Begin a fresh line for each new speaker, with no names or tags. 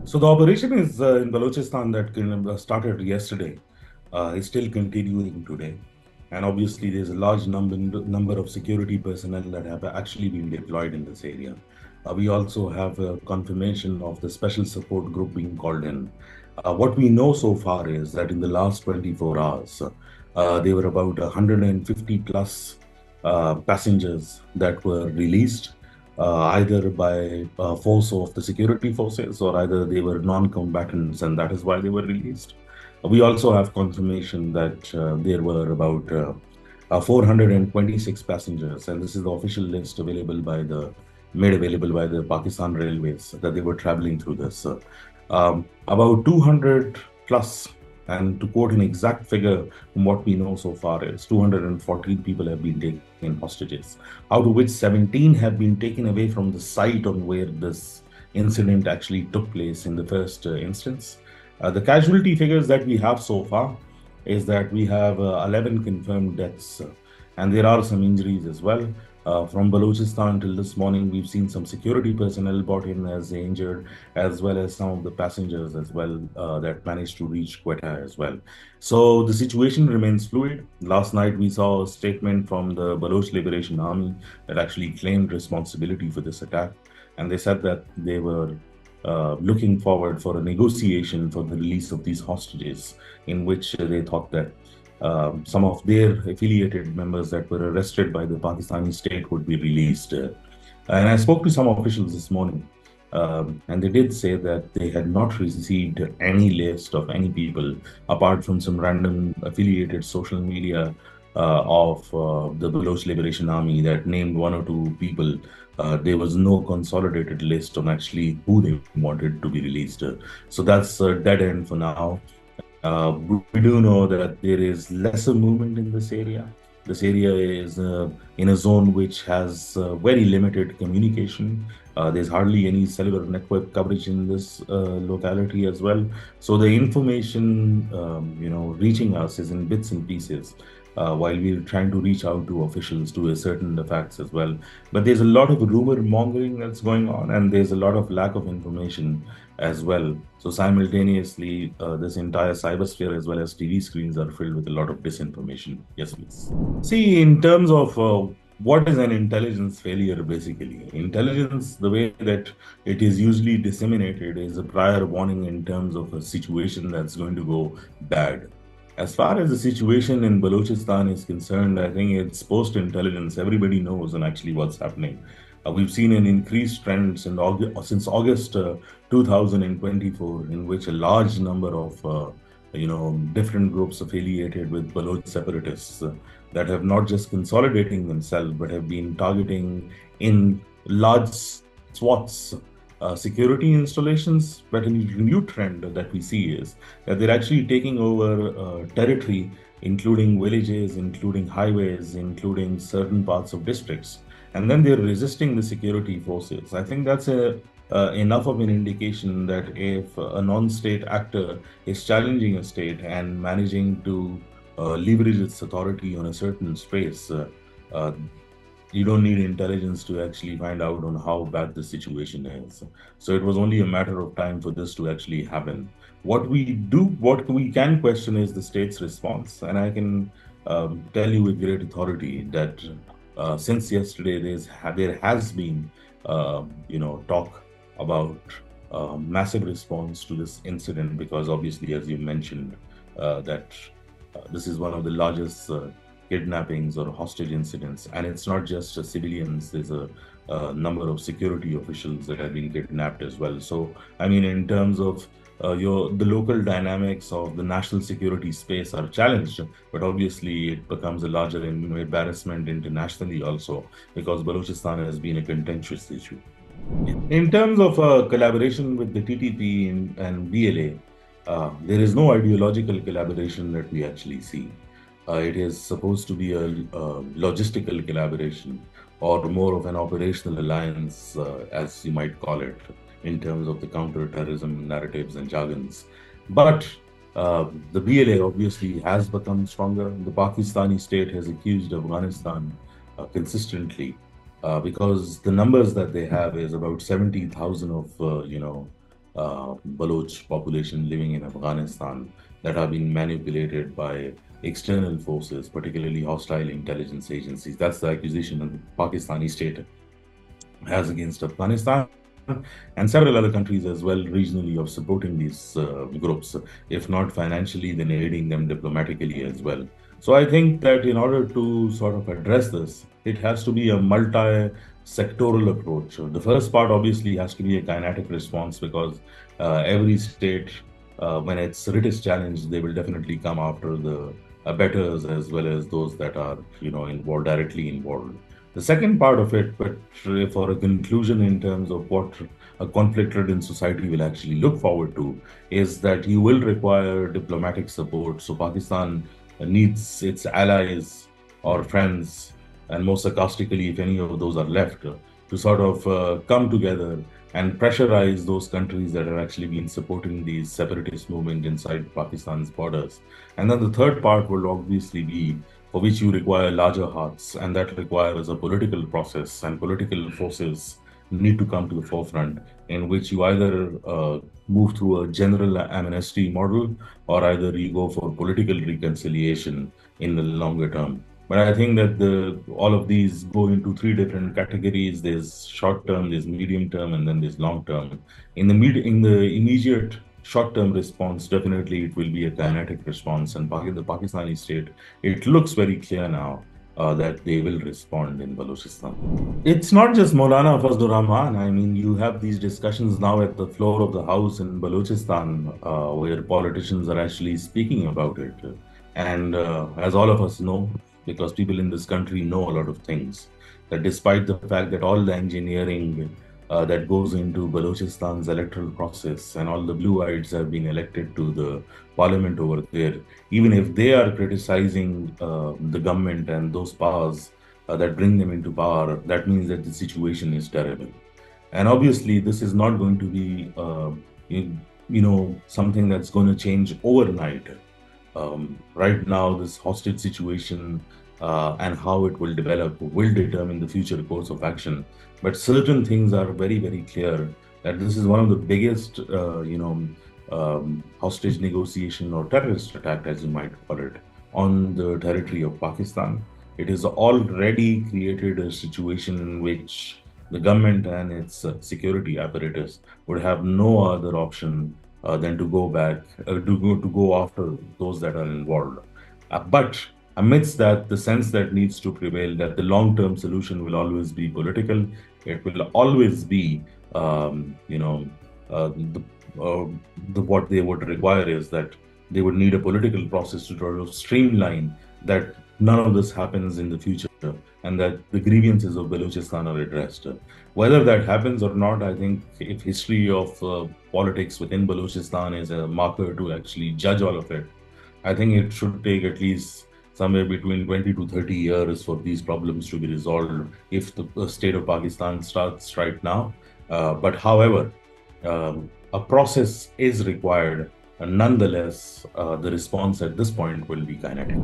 So the operation is in Balochistan that started yesterday is still continuing today, and obviously there's a large number of security personnel that have actually been deployed in this area. We also have a confirmation of the special support group being called in. What we know so far is that in the last 24 hours, there were about 150 plus passengers that were released either by force of the security forces or either they were non-combatants and that is why they were released. We also have confirmation that there were about 426 passengers, and this is the official list made available by the Pakistan Railways that they were traveling through this. About 200 plus, and to quote an exact figure from what we know so far is 214 people have been taken hostages, out of which 17 have been taken away from the site on where this incident actually took place in the first instance. The casualty figures that we have so far is that we have 11 confirmed deaths, and there are some injuries as well. From Balochistan till this morning, we've seen some security personnel brought in as injured, as well as some of the passengers as well that managed to reach Quetta as well. So the situation remains fluid. Last night, we saw a statement from the Baloch Liberation Army that actually claimed responsibility for this attack. And they said that they were looking forward for a negotiation for the release of these hostages, in which they thought that some of their affiliated members that were arrested by the Pakistani state would be released. And I spoke to some officials this morning, and they did say that they had not received any list of any people apart from some random affiliated social media of the Baloch Liberation Army that named one or two people. There was no consolidated list on actually who they wanted to be released. So that's a dead end for now. We do know that there is lesser movement in this area. This area is in a zone which has very limited communication. There's hardly any cellular network coverage in this locality as well. So the information, reaching us is in bits and pieces. While we're trying to reach out to officials to ascertain the facts as well. But there's a lot of rumor mongering that's going on, and there's a lot of lack of information as well. So simultaneously, this entire cybersphere as well as TV screens are filled with a lot of disinformation. Yes, please. See, in terms of what is an intelligence failure, basically? Intelligence, the way that it is usually disseminated, is a prior warning in terms of a situation that's going to go bad. As far as the situation in Balochistan is concerned, I think it's post-intelligence. Everybody knows and actually what's happening. We've seen an increased trend since August 2024, in which a large number of different groups affiliated with Baloch separatists that have not just consolidating themselves, but have been targeting in large swaths security installations. But a new trend that we see is that they're actually taking over territory, including villages, including highways, including certain parts of districts, and then they're resisting the security forces. I think that's enough of an indication that if a non-state actor is challenging a state and managing to leverage its authority on a certain space, uh, you don't need intelligence to actually find out on how bad the situation is. So it was only a matter of time for this to actually happen. What we can question is the state's response, and I can tell you with great authority that since yesterday there has been talk about massive response to this incident, because obviously, as you mentioned, that this is one of the largest kidnappings or hostage incidents, and it's not just civilians. There's a number of security officials that have been kidnapped as well. So I mean, in terms of the local dynamics of the national security space are challenged, but obviously it becomes a larger embarrassment internationally also, because Balochistan has been a contentious issue. In terms of collaboration with the TTP and BLA, there is no ideological collaboration that we actually see. It is supposed to be a logistical collaboration, or more of an operational alliance, as you might call it, in terms of the counter-terrorism narratives and jargons. But the BLA obviously has become stronger. The Pakistani state has accused Afghanistan consistently because the numbers that they have is about 70,000 of Baloch population living in Afghanistan that have been manipulated by external forces, particularly hostile intelligence agencies. That's the accusation of the Pakistani state has against Afghanistan and several other countries as well regionally of supporting these groups, if not financially, then aiding them diplomatically as well. So I think that in order to sort of address this, it has to be a multi-sectoral approach. The first part obviously has to be a kinetic response because every state, when its writ is challenged, they will definitely come after the abettors as well as those that are, involved, directly involved. The second part of it, but for a conclusion in terms of what a conflict-ridden society will actually look forward to, is that you will require diplomatic support. So Pakistan needs its allies or friends, and more sarcastically, if any of those are left, to sort of come together and pressurize those countries that have actually been supporting these separatist movement inside Pakistan's borders. And then the third part will obviously be for which you require larger hearts, and that requires a political process, and political forces need to come to the forefront, in which you either move through a general amnesty model or either you go for political reconciliation in the longer term. But I think that all of these go into three different categories. There's short term, there's medium term, and then there's long term. In the immediate short-term response, definitely it will be a kinetic response. And the Pakistani state, it looks very clear now that they will respond in Balochistan. It's not just Maulana Fazlur Rahman. I mean, you have these discussions now at the floor of the house in Balochistan, where politicians are actually speaking about it. And as all of us know, because people in this country know a lot of things, that despite the fact that all the engineering that goes into Balochistan's electoral process and all the blue-eyeds have been elected to the parliament over there, even if they are criticizing the government and those powers that bring them into power, that means that the situation is terrible. And obviously, this is not going to be, something that's going to change overnight. Right now, this hostage situation and how it will develop will determine the future course of action. But certain things are very, very clear that this is one of the biggest, hostage negotiation or terrorist attack, as you might call it, on the territory of Pakistan. It has already created a situation in which the government and its security apparatus would have no other option than to go back, to go after those that are involved. But amidst that, the sense that needs to prevail that the long-term solution will always be political. It will always be, what they would require is that they would need a political process to sort of streamline that none of this happens in the future and that the grievances of Balochistan are addressed. Whether that happens or not, I think if history of politics within Balochistan is a marker to actually judge all of it, I think it should take at least somewhere between 20 to 30 years for these problems to be resolved if the state of Pakistan starts right now. But however, a process is required. And nonetheless, the response at this point will be kinetic.